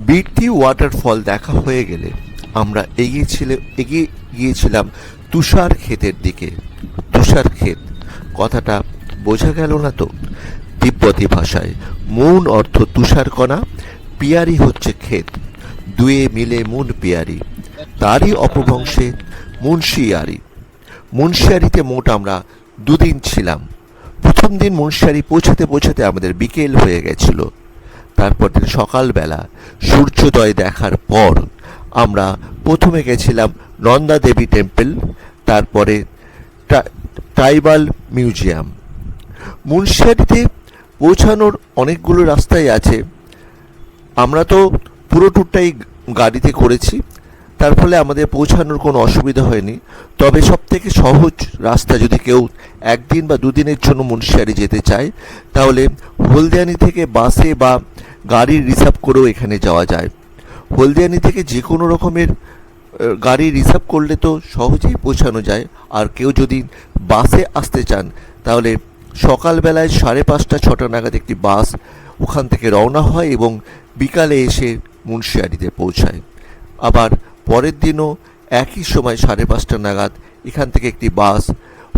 বিটটি ওয়াটারফল দেখা হয়ে গেলে আমরা এগিয়ে গিয়েছিলাম তুষার ক্ষেতের দিকে। তুষার ক্ষেত কথাটা বোঝা গেল না তো? তিব্বতী ভাষায় মুন অর্থ তুষারকণা, পিয়ারি হচ্ছে ক্ষেত, দুয়ে মিলে মুন পিয়ারি। তারই অপভ্রংশে মুন্সিয়ারি। মুন্সিয়ারিতে মোট আমরা দুদিন ছিলাম। প্রথম দিন মুন্সিয়ারি পৌঁছাতে পৌঁছাতে আমাদের বিকেল হয়ে গেছিল। তারপর দিন সকালবেলা সূর্যোদয় দেখার পর আমরা প্রথমে গেছিলাম নন্দা দেবী টেম্পল, তারপরে ট্রাইবাল মিউজিয়াম। মুন্সিয়ারিতে পৌঁছানোর অনেকগুলো রাস্তাই আছে। আমরা তো পুরো ট্যুরটাই গাড়িতে করেছি, তার ফলে আমাদের পৌঁছানোর কোনো অসুবিধা হয়নি। তবে সবথেকে সহজ রাস্তা, যদি কেউ একদিন বা দুদিনের জন্য মুন্সিয়ারি যেতে চায়, তাহলে হলদিয়ানি থেকে বাসে বা গাড়ি রিজার্ভ করেও এখানে যাওয়া যায়। হলদিয়ানি থেকে যে কোনো রকমের গাড়ি রিজার্ভ করলে তো সহজেই পৌঁছানো যায়। আর কেউ যদি বাসে আসতে চান, তাহলে সকালবেলায় 5:30 6টা নাগাদ একটি বাস ওখান থেকে রওনা হয় এবং বিকালে এসে মুন্সিয়ারিতে পৌঁছায়। আবার পরের দিনও একই সময় 5:30 নাগাদ এখান থেকে একটি বাস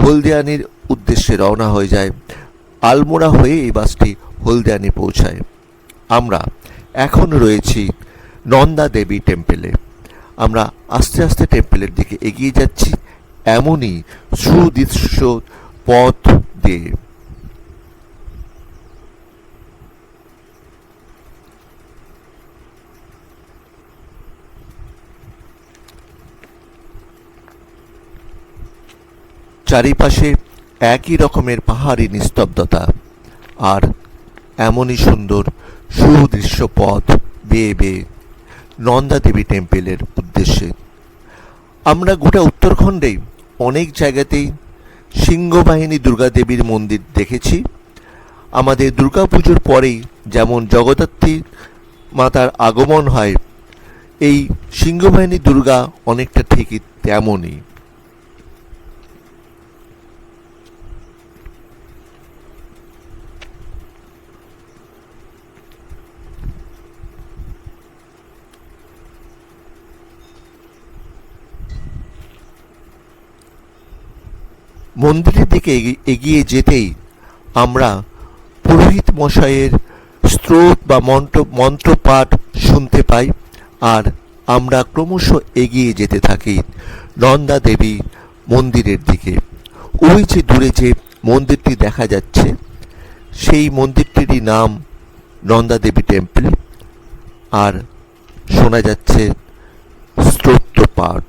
হলদিয়ানির উদ্দেশ্যে রওনা হয়ে যায়। আলমোড়া হয়ে এই বাসটি হলদিয়ানি পৌঁছায়। আমরা এখন রয়েছি নন্দা দেবী টেম্পলে। আমরা আস্তে আস্তে টেম্পলের দিকে এগিয়ে যাচ্ছি এমনই সুদৃশ্য পথ দিয়ে। চারিপাশে একই রকমের পাহাড়ি নিস্তব্ধতা আর এমনই সুন্দর সুদৃশ্য পথ বেয়ে বেয়ে নন্দা দেবী টেম্পলের উদ্দেশ্যে। আমরা গোটা উত্তরাখণ্ডেই অনেক জায়গাতেই সিংহবাহিনী দুর্গা দেবীর মন্দির দেখেছি। আমাদের দুর্গাপুজোর পরেই যেমন জগদ্ধাত্রী মাতার আগমন হয়, এই সিংহবাহিনী দুর্গা অনেকটা ঠিকই তেমনই। মন্দিরের দিকে এগিয়ে যেতেই আমরা পুরোহিত মশাইয়ের স্তোত্র বা মন্ত্রপাঠ শুনতে পাই। আর আমরা ক্রমশ এগিয়ে যেতে থাকি নন্দা দেবী মন্দিরের দিকে। ওই যে দূরে যে মন্দিরটি দেখা যাচ্ছে, সেই মন্দিরটিরই নাম নন্দা দেবী টেম্পল। আর শোনা যাচ্ছে স্তোত্র পাঠ।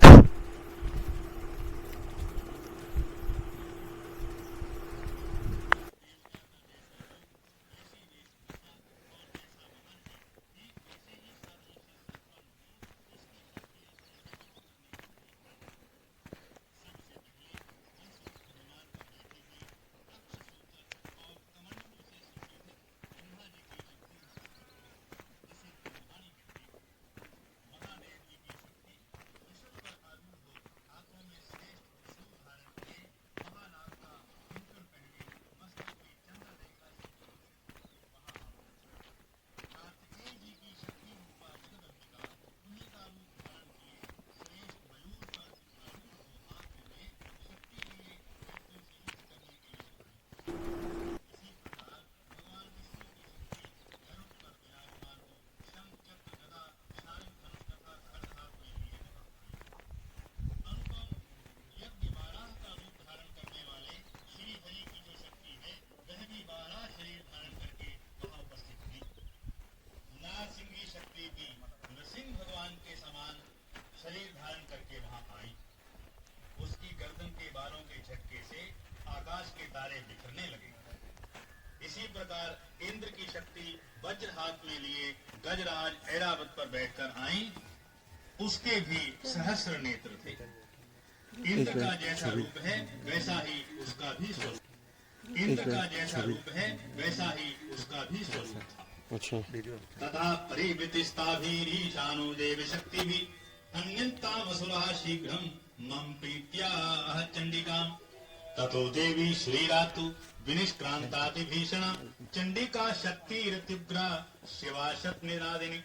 शरीर धारण करके वहां आई। उसकी गर्दन के बालों के झटके से आकाश के तारे बिखरने लगे। इसी प्रकार इंद्र की शक्ति वज्र हाथ में लिए गजराज ऐरावत पर बैठकर आई। उसके भी सहस्र नेत्र थे। इंद्र का जैसा रूप है वैसा ही उसका भी स्वरूप। इंद्र का जैसा रूप है वैसा ही उसका भी स्वरूप था। तथा परिवृतिस्ताभिरीशानो देव शक्ति भी अन्यंता वसुरा शीघ्रम मम प्रीत्या चंडिकाम। ततो देवी श्रीरातु विनिष्क्रांताति भीषणा चंडिका शक्ति तीव्रा शिवा शत निरादिनी।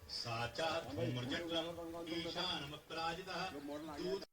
साचा धूम्रजट्लम ईशानमप्राजितः दूत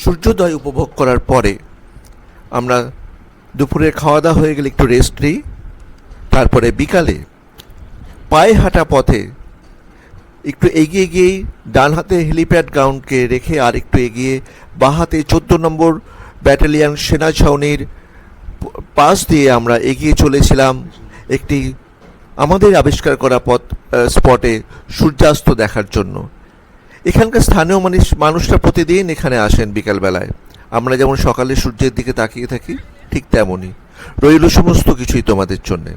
সূর্যোদয় উপভোগ করার পরে আমরা দুপুরের খাওয়া দাওয়া হয়ে গেলে একটু রেস্ট নিই। তারপরে বিকালে পায়ে হাঁটা পথে একটু এগিয়ে গিয়েই ডান হাতে হেলিপ্যাড গ্রাউন্ডকে রেখে আর একটু এগিয়ে বাঁ হাতে 14 নম্বর ব্যাটালিয়ন সেনা ছাউনির পাশ দিয়ে আমরা এগিয়ে চলেছিলাম একটি আমাদের আবিষ্কার করা স্পটে সূর্যাস্ত দেখার জন্য। এখানকার স্থানীয় মানুষরা প্রতিদিন এখানে আসেন বিকালবেলায়। আমরা যেমন সকালে সূর্যের দিকে তাকিয়ে থাকি, ঠিক তেমনই রইল সমস্ত কিছুই তোমাদের জন্যে।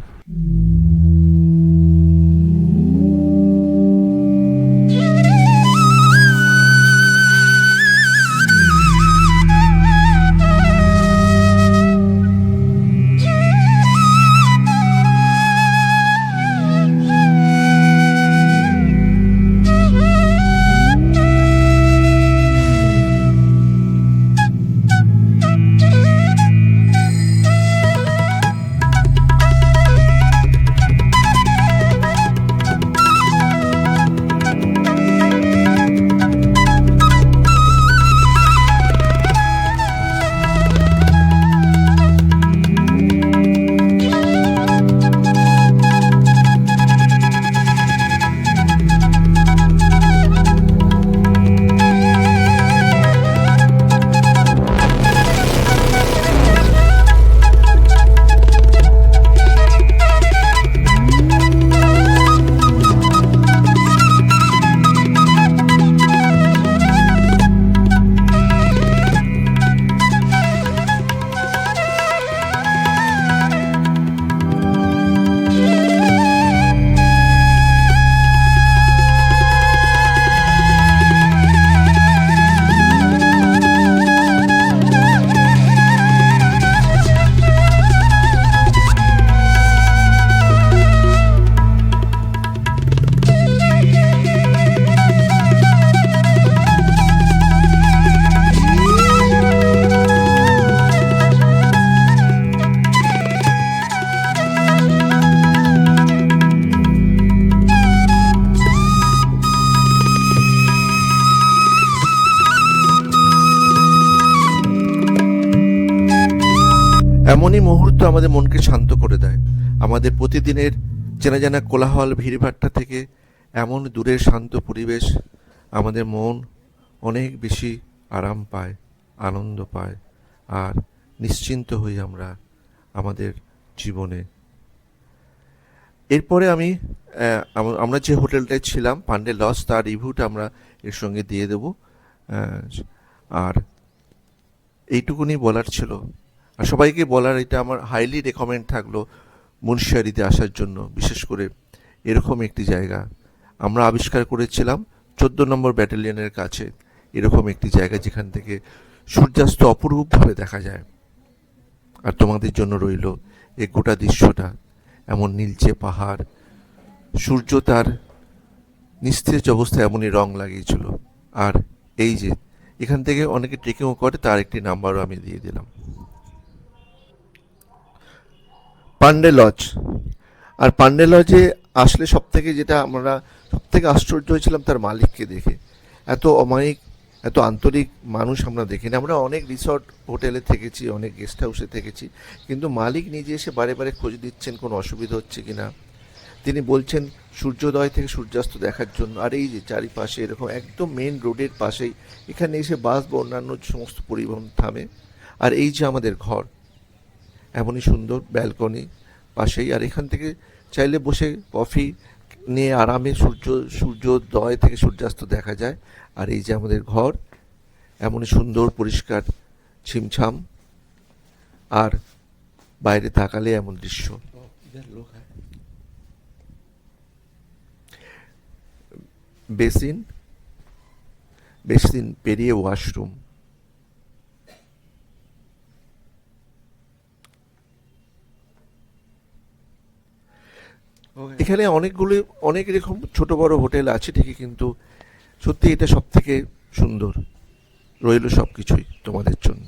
এমনই মুহূর্ত আমাদের মনকে শান্ত করে দেয়। আমাদের প্রতিদিনের চেনা জানা কোলাহল ভিড়ভাট্টা থেকে এমন দূরের শান্ত পরিবেশ আমাদের মন অনেক বেশি আরাম পায়, আনন্দ পায়, আর নিশ্চিন্ত হই আমরা আমাদের জীবনে। এরপরে আমরা যে হোটেলটায় ছিলাম পান্ডে লজ, তার রিভিউটা আমরা এর সঙ্গে দিয়ে দেব। আর এইটুকুনি বলার ছিল। আর সবাইকে বলার, এটা আমার হাইলি রেকমেন্ড থাকলো মুন্সিয়ারিতে আসার জন্য। বিশেষ করে এরকম একটি জায়গা আমরা আবিষ্কার করেছিলাম 14 নম্বর ব্যাটালিয়নের কাছে, এরকম একটি জায়গা যেখান থেকে সূর্যাস্ত অপরূপভাবে দেখা যায়। আর তোমাদের জন্য রইল এই গোটা দৃশ্যটা, এমন নীলচে পাহাড়, সূর্য তার নিস্তেজ অবস্থায় এমনই রং লাগিয়েছিল। আর এই যে এখান থেকে অনেকে ট্রেকিংও করে, তার একটি নাম্বারও আমি দিয়ে দিলাম। পান্ডে লজ। আর পান্ডে লজে আসলে সব থেকে যেটা আমরা সব থেকে আশ্চর্য হয়েছিলাম তার মালিককে দেখে। এত অমায়িক, এত আন্তরিক মানুষ আমরা দেখিনি। আমরা অনেক রিসর্ট হোটেলে থেকেছি, অনেক গেস্ট হাউসে থেকেছি, কিন্তু মালিক নিজে এসে বারে বারে খোঁজ দিচ্ছেন কোনো অসুবিধা হচ্ছে কিনা। তিনি বলছেন সূর্যোদয় থেকে সূর্যাস্ত দেখার জন্য। আর এই যে চারিপাশে এরকম একদম মেন রোডের পাশেই এখানে এসে বাস বা অন্যান্য সমস্ত পরিবহন থামে। আর এই যে আমাদের ঘর, এমনই সুন্দর ব্যালকনি পাশেই, আর এখান থেকে চাইলে বসে কফি নিয়ে আরামে সূর্যোদয় থেকে সূর্যাস্ত দেখা যায়। আর এই যে আমাদের ঘর, এমনই সুন্দর পরিষ্কার ছিমছাম, আর বাইরে তাকালে এমন দৃশ্য। বেসিন, বেসিন পেরিয়ে ওয়াশরুম। এখানে অনেক রকম ছোট বড় হোটেল আছে ঠিকই, কিন্তু সত্যি এটা সব থেকে সুন্দর। রইল সব কিছুই তোমাদের জন্য।